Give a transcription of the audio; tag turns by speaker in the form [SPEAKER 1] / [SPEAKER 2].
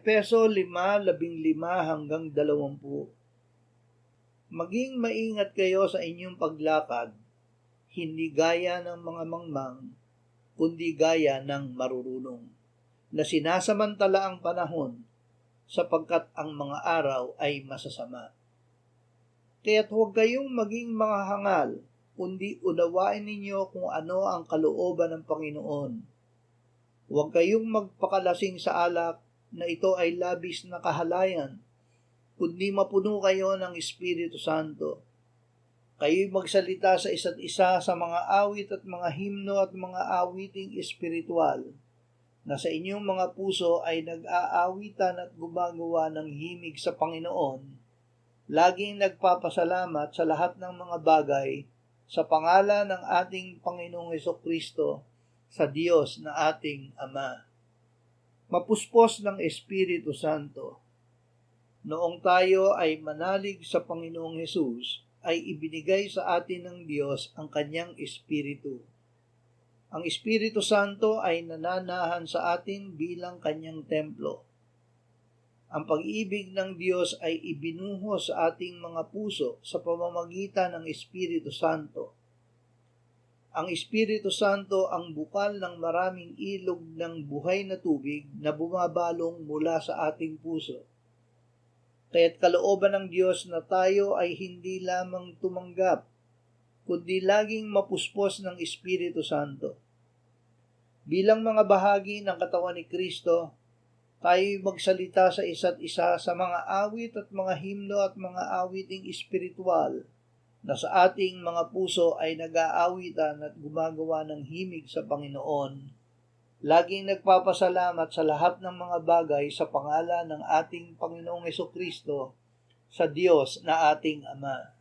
[SPEAKER 1] Efeso 5:15 hanggang 20. Maging maingat kayo sa inyong paglakad, hindi gaya ng mga mangmang, kundi gaya ng marurunong, na sinasamantala ang panahon, sapagkat ang mga araw ay masasama. Kaya't huwag kayong maging mga hangal, kundi unawain ninyo kung ano ang kalooban ng Panginoon. Huwag kayong magpakalasing sa alak, na ito ay labis na kahalayan, kundi mapuno kayo ng Espiritu Santo. Kayo'y magsalita sa isa't isa sa mga awit at mga himno at mga awiting espiritual, na sa inyong mga puso ay nag-aawitan at gumagawa ng himig sa Panginoon, laging nagpapasalamat sa lahat ng mga bagay sa pangalan ng ating Panginoong Hesukristo, sa Diyos na ating Ama. Mapuspos ng Espiritu Santo. Noong tayo ay manalig sa Panginoong Hesus, ay ibinigay sa atin ng Diyos ang kanyang Espiritu. Ang Espiritu Santo ay nananahan sa atin bilang kanyang templo. Ang pag-ibig ng Diyos ay ibinuhos sa ating mga puso sa pamamagitan ng Espiritu Santo. Ang Espiritu Santo ang bukal ng maraming ilog ng buhay na tubig na bumabalong mula sa ating puso. Kaya't kalooban ng Diyos na tayo ay hindi lamang tumanggap, kundi laging mapuspos ng Espiritu Santo. Bilang mga bahagi ng katawan ni Kristo, tayo'y magsalita sa isa't isa sa mga awit at mga himno at mga awiting espiritual, na sa ating mga puso ay nag-aawitan at gumagawa ng himig sa Panginoon, laging nagpapasalamat sa lahat ng mga bagay sa pangalan ng ating Panginoong Hesukristo, sa Diyos na ating Ama.